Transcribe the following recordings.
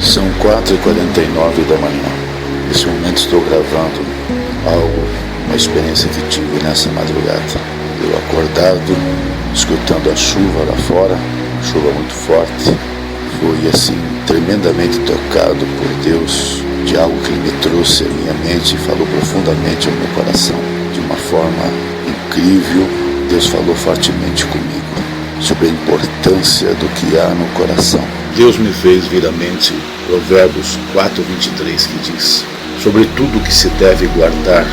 São 4h49 da manhã. Nesse momento estou gravando uma experiência que tive nessa madrugada. Eu acordado, escutando a chuva lá fora, chuva muito forte. Fui assim, tremendamente tocado por Deus, de algo que Ele me trouxe à minha mente e falou profundamente ao meu coração. De uma forma incrível, Deus falou fortemente comigo sobre a importância do que há no coração. Deus me fez vir à mente Provérbios 4:23, que diz: sobre tudo que se deve guardar,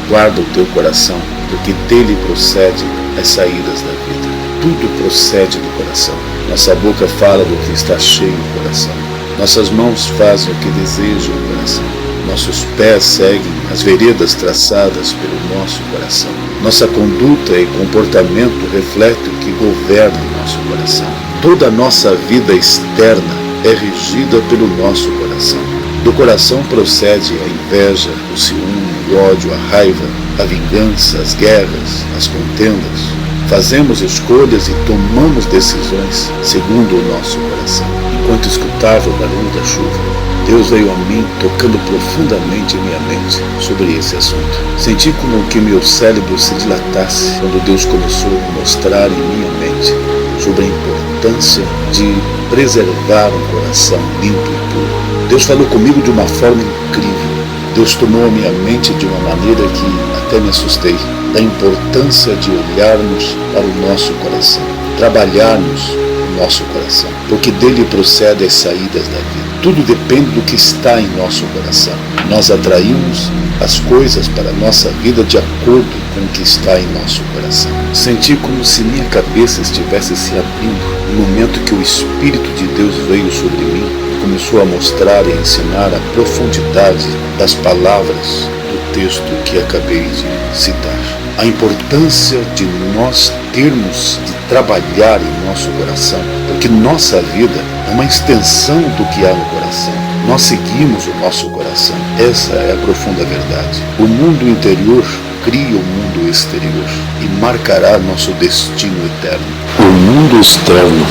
guarda o teu coração, porque dele procede as saídas da vida. Tudo procede do coração. Nossa boca fala do que está cheio no coração. Nossas mãos fazem o que desejam no coração. Nossos pés seguem as veredas traçadas pelo nosso coração. Nossa conduta e comportamento refletem o que governa o nosso coração. Toda a nossa vida externa é regida pelo nosso coração. Do coração procede a inveja, o ciúme, o ódio, a raiva, a vingança, as guerras, as contendas. Fazemos escolhas e tomamos decisões segundo o nosso coração. Enquanto escutava o barulho da chuva, Deus veio a mim tocando profundamente em minha mente sobre esse assunto. Senti como que meu cérebro se dilatasse quando Deus começou a mostrar em minha mente sobre a importância de preservar um coração limpo e puro. Deus falou comigo de uma forma incrível. Deus tomou a minha mente de uma maneira que até me assustei, da importância de olharmos para o nosso coração, trabalharmos o nosso coração, porque dele procede as saídas da vida. Tudo depende do que está em nosso coração. Nós atraímos as coisas para a nossa vida de acordo com o que está em nosso coração. Senti como se minha cabeça estivesse se abrindo no momento que o Espírito de Deus veio sobre mim e começou a mostrar e a ensinar a profundidade das palavras do texto que acabei de citar. A importância de nós termos de trabalhar em nosso coração, porque nossa vida é uma extensão do que há no coração. Nós seguimos o nosso coração. Essa é a profunda verdade. O mundo interior cria o mundo exterior e marcará nosso destino eterno. O mundo externo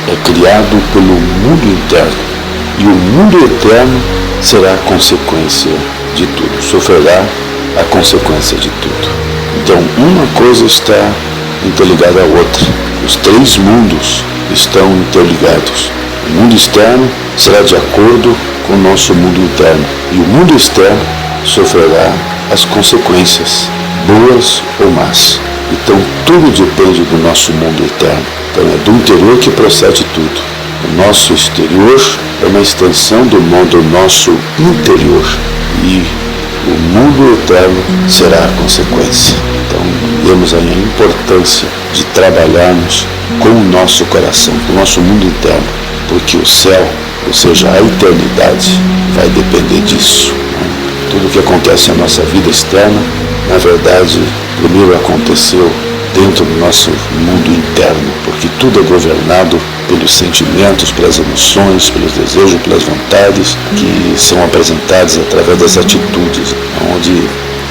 é criado pelo mundo interno, e o mundo eterno será a consequência de tudo, sofrerá a consequência de tudo. Então, uma coisa está interligada à outra. Os três mundos estão interligados. O mundo externo será de acordo com o nosso mundo interno, e o mundo externo sofrerá as consequências, boas ou más. Então, tudo depende do nosso mundo interno. Então, é do interior que procede tudo. O nosso exterior é uma extensão do nosso interior, e o mundo eterno será a consequência. Então, vemos aí a importância de trabalharmos com o nosso coração, com o nosso mundo interno, porque o céu, ou seja, a eternidade, vai depender disso. Tudo o que acontece na nossa vida externa, na verdade, primeiro aconteceu dentro do nosso mundo interno, porque tudo é governado pelos sentimentos, pelas emoções, pelos desejos, pelas vontades que são apresentadas através das atitudes, onde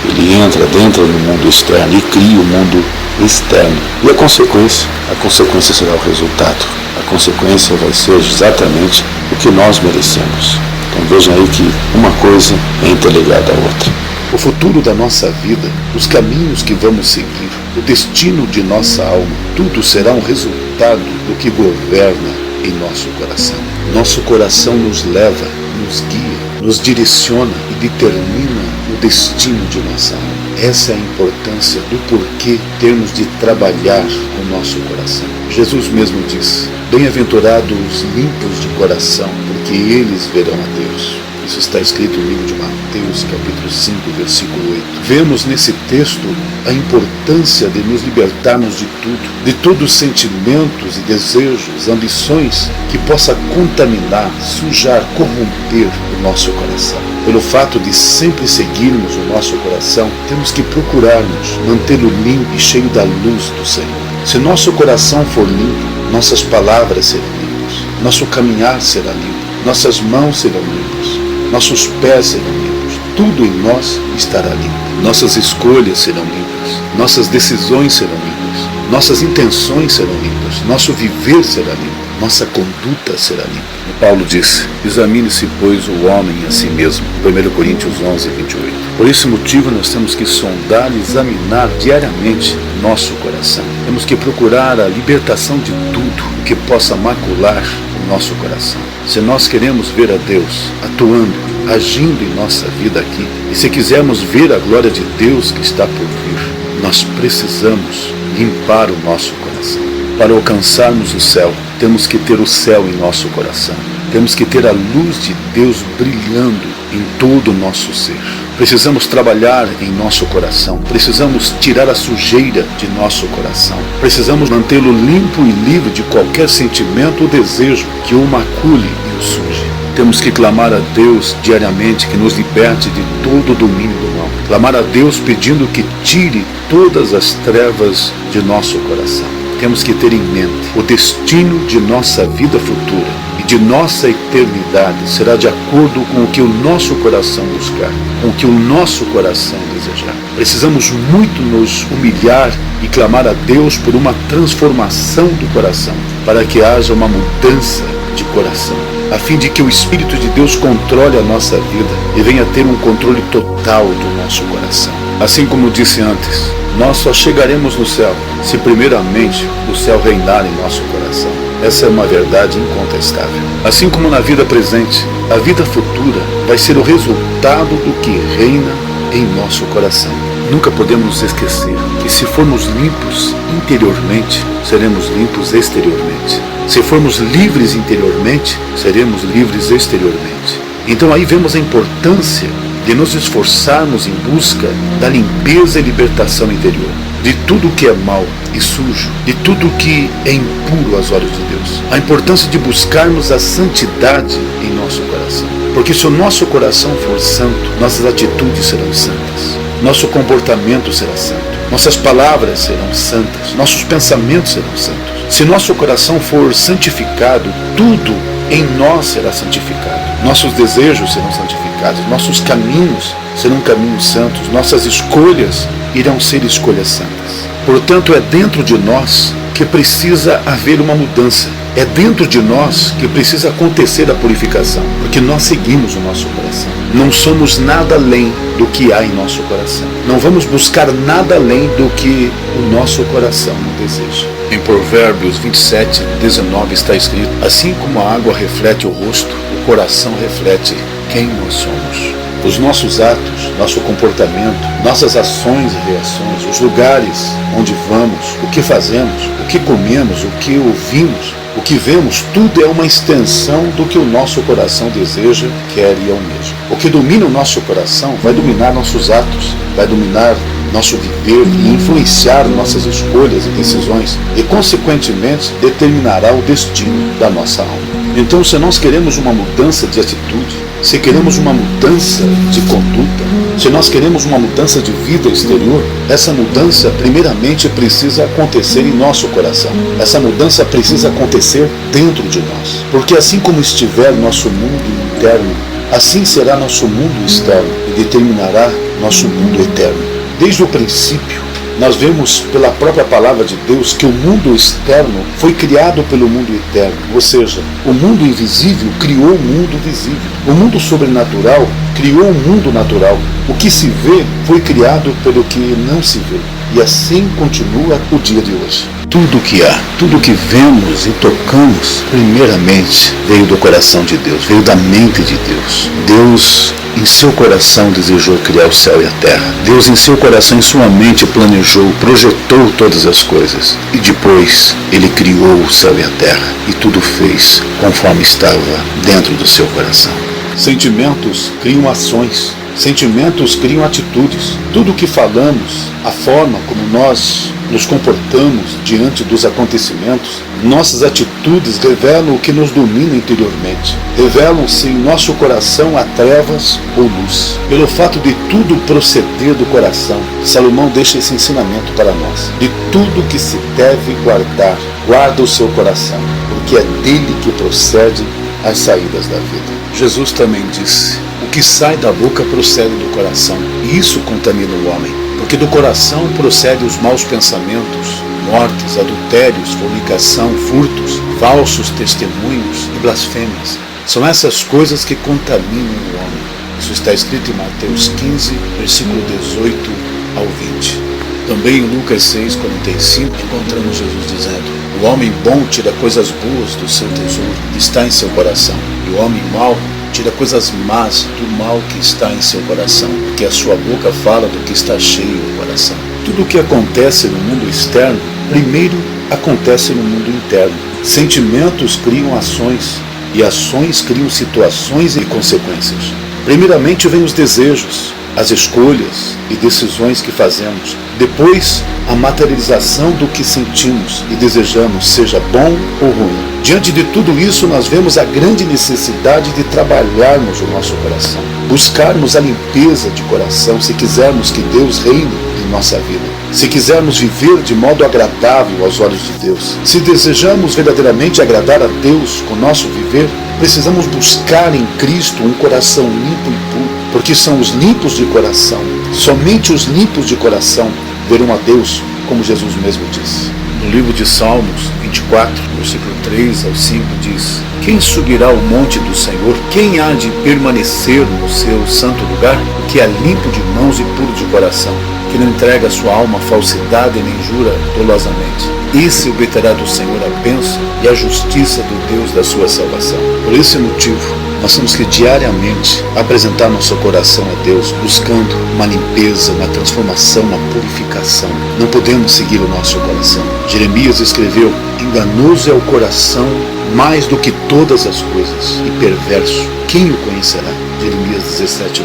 ele entra dentro do mundo externo e cria o mundo externo. E a consequência será o resultado. A consequência vai ser exatamente o que nós merecemos. Então vejam aí que uma coisa é interligada à outra. O futuro da nossa vida, os caminhos que vamos seguir, o destino de nossa alma, tudo será um resultado do que governa em nosso coração. Nosso coração nos leva, nos guia, nos direciona e determina o destino de nossa alma. Essa é a importância do porquê termos de trabalhar o nosso coração. Jesus mesmo diz: bem-aventurados os limpos de coração, porque eles verão a Deus. Isso está escrito no livro de Mateus, capítulo 5, versículo 8. Vemos nesse texto a importância de nos libertarmos de todos os sentimentos e desejos, ambições que possa contaminar, sujar, corromper o nosso coração. Pelo fato de sempre seguirmos o nosso coração, temos que procurarmos mantê-lo limpo e cheio da luz do Senhor. Se nosso coração for limpo, nossas palavras serão limpas, nosso caminhar será limpo, nossas mãos serão limpas, nossos pés serão limpos, tudo em nós estará limpo. Nossas escolhas serão limpas, nossas decisões serão limpas, nossas intenções serão limpas, nosso viver será limpo, nossa conduta será limpa. Paulo disse: examine-se, pois, o homem a si mesmo. 1 Coríntios 11:28. Por esse motivo, nós temos que sondar e examinar diariamente nosso coração. Temos que procurar a libertação de tudo que possa macular o nosso coração. Se nós queremos ver a Deus atuando, agindo em nossa vida aqui, e se quisermos ver a glória de Deus que está por vir, nós precisamos limpar o nosso coração. Para alcançarmos o céu, temos que ter o céu em nosso coração. Temos que ter a luz de Deus brilhando em todo o nosso ser. Precisamos trabalhar em nosso coração. Precisamos tirar a sujeira de nosso coração. Precisamos mantê-lo limpo e livre de qualquer sentimento ou desejo que o macule e o suje. Temos que clamar a Deus diariamente que nos liberte de todo o domínio do mal. Clamar a Deus pedindo que tire todas as trevas de nosso coração. Temos que ter em mente o destino de nossa vida futura e de nossa eternidade será de acordo com o que o nosso coração buscar, com o que o nosso coração desejar. Precisamos muito nos humilhar e clamar a Deus por uma transformação do coração, para que haja uma mudança de coração, a fim de que o Espírito de Deus controle a nossa vida e venha ter um controle total do nosso coração. Assim como disse antes, nós só chegaremos no céu se primeiramente o céu reinar em nosso coração. Essa é uma verdade incontestável. Assim como na vida presente, a vida futura vai ser o resultado do que reina em nosso coração. Nunca podemos nos esquecer que se formos limpos interiormente, seremos limpos exteriormente. Se formos livres interiormente, seremos livres exteriormente. Então aí vemos a importância de nos esforçarmos em busca da limpeza e libertação interior, de tudo que é mau e sujo, de tudo que é impuro aos olhos de Deus. A importância de buscarmos a santidade em nosso coração. Porque se o nosso coração for santo, nossas atitudes serão santas, nosso comportamento será santo, nossas palavras serão santas, nossos pensamentos serão santos. Se nosso coração for santificado, tudo em nós será santificado. Nossos desejos serão santificados, nossos caminhos serão caminhos santos, nossas escolhas irão ser escolhas santas. Portanto, é dentro de nós que precisa haver uma mudança. É dentro de nós que precisa acontecer a purificação, porque nós seguimos o nosso coração. Não somos nada além do que há em nosso coração. Não vamos buscar nada além do que o nosso coração não deseja. Em Provérbios 27:19 está escrito: assim como a água reflete o rosto, o coração reflete quem nós somos. Os nossos atos, nosso comportamento, nossas ações e reações, os lugares onde vamos, o que fazemos, o que comemos, o que ouvimos, o que vemos, tudo é uma extensão do que o nosso coração deseja, quer e almeja. O que domina o nosso coração vai dominar nossos atos, vai dominar nosso viver e influenciar nossas escolhas e decisões e, consequentemente, determinará o destino da nossa alma. Então, se nós queremos uma mudança de atitude, se queremos uma mudança de conduta, se nós queremos uma mudança de vida exterior, essa mudança primeiramente precisa acontecer em nosso coração. Essa mudança precisa acontecer dentro de nós. Porque assim como estiver nosso mundo interno, assim será nosso mundo externo e determinará nosso mundo eterno. Desde o princípio, nós vemos pela própria palavra de Deus que o mundo externo foi criado pelo mundo eterno, ou seja, o mundo invisível criou o mundo visível. O mundo sobrenatural criou o mundo natural. O que se vê foi criado pelo que não se vê. E assim continua o dia de hoje. Tudo que há, tudo que vemos e tocamos, primeiramente veio do coração de Deus, veio da mente de Deus. Deus, em seu coração, desejou criar o céu e a terra. Deus, em seu coração, em sua mente, planejou, projetou todas as coisas. E depois, Ele criou o céu e a terra. E tudo fez conforme estava dentro do seu coração. Sentimentos criam ações. Sentimentos criam atitudes. Tudo o que falamos, a forma como nós nos comportamos diante dos acontecimentos, nossas atitudes revelam o que nos domina interiormente. Revelam-se em nosso coração a trevas ou luz. Pelo fato de tudo proceder do coração, Salomão deixa esse ensinamento para nós. De tudo que se deve guardar, guarda o seu coração, porque é dele que procede as saídas da vida. Jesus também disse: o que sai da boca procede do coração, e isso contamina o homem, porque do coração procedem os maus pensamentos, mortes, adultérios, fornicação, furtos, falsos testemunhos e blasfêmias. São essas coisas que contaminam o homem. Isso está escrito em Mateus 15, versículo 18 ao 20. Também em Lucas 6,45 encontramos Jesus dizendo: o homem bom tira coisas boas do seu tesouro que está em seu coração, e o homem mau tira coisas más do mal que está em seu coração, porque a sua boca fala do que está cheio o coração. Tudo o que acontece no mundo externo, primeiro acontece no mundo interno. Sentimentos criam ações, e ações criam situações e consequências. Primeiramente vêm os desejos, as escolhas e decisões que fazemos. Depois, a materialização do que sentimos e desejamos, seja bom ou ruim. Diante de tudo isso, nós vemos a grande necessidade de trabalharmos o nosso coração, buscarmos a limpeza de coração se quisermos que Deus reine em nossa vida, se quisermos viver de modo agradável aos olhos de Deus. Se desejamos verdadeiramente agradar a Deus com nosso viver, precisamos buscar em Cristo um coração limpo e puro, porque são os limpos de coração, somente os limpos de coração verão a Deus, como Jesus mesmo disse. No livro de Salmos 24, versículo 3 ao 5 diz: quem subirá ao monte do Senhor? Quem há de permanecer no seu santo lugar? O que é limpo de mãos e puro de coração, que não entrega a sua alma à falsidade nem jura dolosamente. Esse obterá do Senhor a bênção e a justiça do Deus da sua salvação. Por esse motivo, nós temos que diariamente apresentar nosso coração a Deus, buscando uma limpeza, uma transformação, uma purificação. Não podemos seguir o nosso coração. Jeremias escreveu: enganoso é o coração mais do que todas as coisas, e perverso, quem o conhecerá? Jeremias 17:9.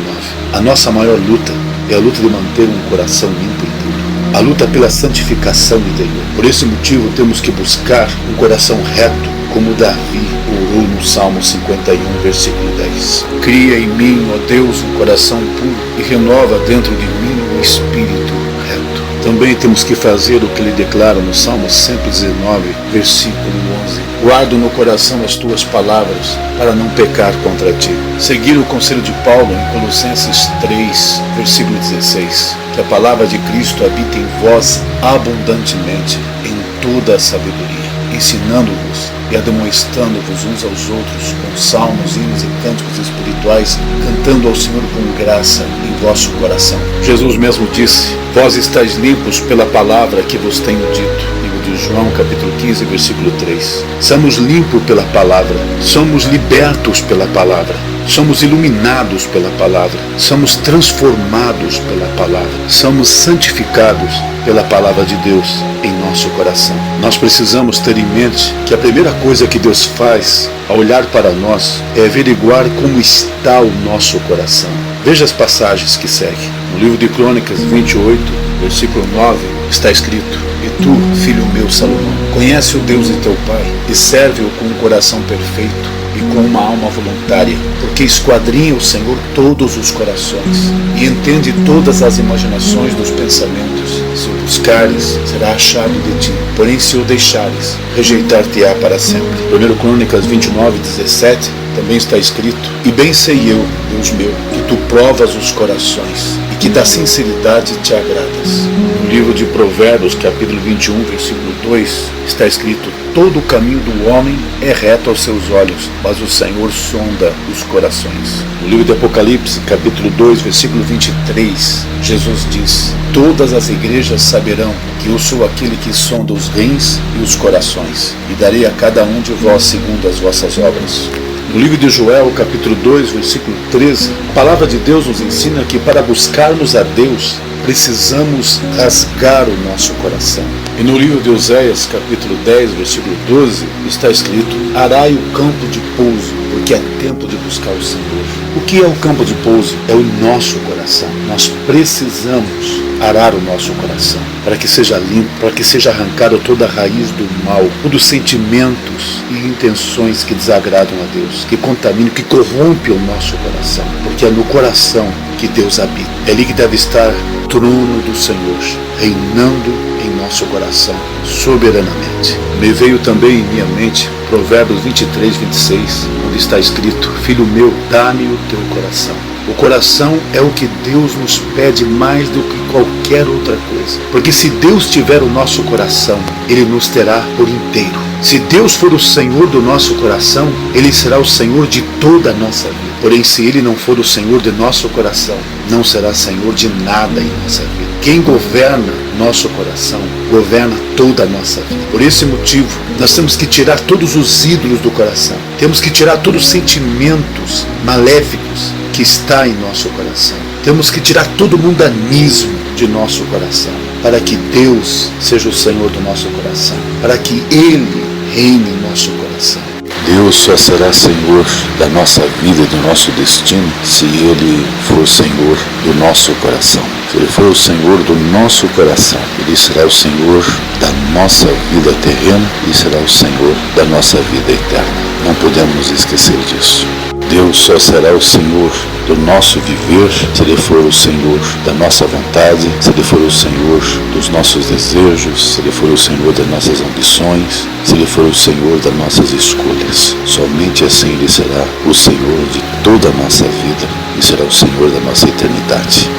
A nossa maior luta é a luta de manter um coração limpo e puro, a luta pela santificação interior. Por esse motivo temos que buscar um coração reto, como Davi orou no Salmo 51, versículo 10. Cria em mim, ó Deus, um coração puro e renova dentro de mim um espírito reto. Também temos que fazer o que ele declara no Salmo 119, versículo 11. Guardo no coração as tuas palavras, para não pecar contra ti. Seguir o conselho de Paulo em Colossenses 3, versículo 16. Que a palavra de Cristo habite em vós abundantemente, em toda a sabedoria, ensinando-vos e admoestando-vos uns aos outros com salmos, hinos e cânticos espirituais, cantando ao Senhor com graça em vosso coração. Jesus mesmo disse: vós estáis limpos pela palavra que vos tenho dito. Livro de João, capítulo 15, versículo 3. Somos limpos pela palavra, somos libertos pela palavra, somos iluminados pela palavra, somos transformados pela palavra, somos santificados pela palavra de Deus em nosso coração. Nós precisamos ter em mente que a primeira coisa que Deus faz ao olhar para nós é averiguar como está o nosso coração. Veja as passagens que seguem. No livro de Crônicas 28, versículo 9, está escrito: e tu, filho meu Salomão, conhece o Deus de teu pai e serve-o com um coração perfeito e com uma alma voluntária, porque esquadrinha o Senhor todos os corações e entende todas as imaginações dos pensamentos. Se o buscares, será achado de ti, porém se o deixares, rejeitar-te-á para sempre. 1 Crônicas 29, 17, também está escrito: e bem sei eu, Deus meu, que tu provas os corações e que da sinceridade te agradas. No livro de Provérbios, capítulo 21, versículo 2, está escrito: todo o caminho do homem é reto aos seus olhos, mas o Senhor sonda os corações. No livro de Apocalipse, capítulo 2, versículo 23, Jesus diz: todas as igrejas saberão que eu sou aquele que sonda os rins e os corações, e darei a cada um de vós segundo as vossas obras. No livro de Joel, capítulo 2, versículo 13, a palavra de Deus nos ensina que para buscarmos a Deus, precisamos rasgar o nosso coração. E no livro de Oséias, capítulo 10, versículo 12, está escrito: arai o campo de pouso, porque é tempo de buscar o Senhor. O que é o campo de pouso? É o nosso coração. Nós precisamos arar o nosso coração, para que seja limpo, para que seja arrancado toda a raiz do mal, todos os sentimentos e intenções que desagradam a Deus, que contaminam, que corrompem o nosso coração, porque é no coração que Deus habita. É ali que deve estar o trono do Senhor, reinando em nosso coração, soberanamente. Me veio também em minha mente Provérbios 23, 26, onde está escrito: filho meu, dá-me o teu coração. O coração é o que Deus nos pede mais do que qualquer outra coisa. Porque se Deus tiver o nosso coração, Ele nos terá por inteiro. Se Deus for o Senhor do nosso coração, Ele será o Senhor de toda a nossa vida. Porém, se Ele não for o Senhor de nosso coração, não será Senhor de nada em nossa vida. Quem governa nosso coração, governa toda a nossa vida. Por esse motivo, nós temos que tirar todos os ídolos do coração. Temos que tirar todos os sentimentos maléficos que está em nosso coração. Temos que tirar todo o mundanismo de nosso coração, para que Deus seja o Senhor do nosso coração, para que Ele reine em nosso coração. Deus só será Senhor da nossa vida e do nosso destino se Ele for Senhor do nosso coração. Se Ele for o Senhor do nosso coração, Ele será o Senhor da nossa vida terrena e será o Senhor da nossa vida eterna. Não podemos esquecer disso. Deus só será o Senhor do nosso viver se Ele for o Senhor da nossa vontade, se Ele for o Senhor dos nossos desejos, se Ele for o Senhor das nossas ambições, se Ele for o Senhor das nossas escolhas. Somente assim Ele será o Senhor de toda a nossa vida e será o Senhor da nossa eternidade.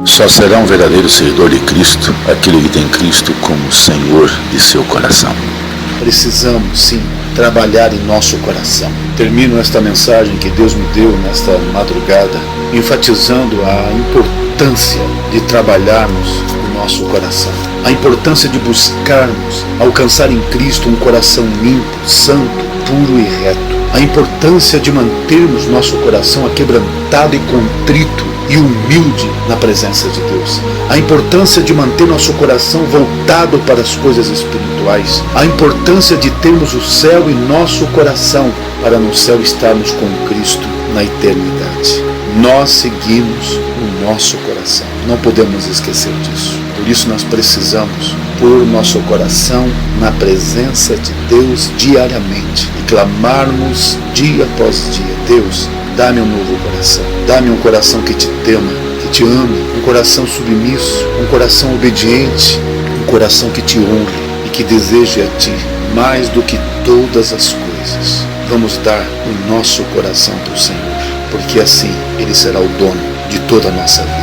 Só será um verdadeiro seguidor de Cristo aquele que tem Cristo como Senhor de seu coração. Precisamos, sim, trabalhar em nosso coração. Termino esta mensagem que Deus me deu nesta madrugada, enfatizando a importância de trabalharmos o nosso coração. A importância de buscarmos alcançar em Cristo um coração limpo, santo, puro e reto. A importância de mantermos nosso coração aquebrantado e contrito e humilde na presença de Deus. A importância de manter nosso coração voltado para as coisas espirituais. A importância de termos o céu em nosso coração para no céu estarmos com Cristo na eternidade. Nós seguimos o nosso coração. Não podemos esquecer disso. Por isso nós precisamos pôr nosso coração na presença de Deus diariamente e clamarmos dia após dia: Deus, dá-me um novo coração. Dá-me um coração que te tema, que te ame, um coração submisso, um coração obediente, um coração que te honre e que deseje a ti mais do que todas as coisas. Vamos dar o nosso coração para o Senhor, porque assim Ele será o dono de toda a nossa vida.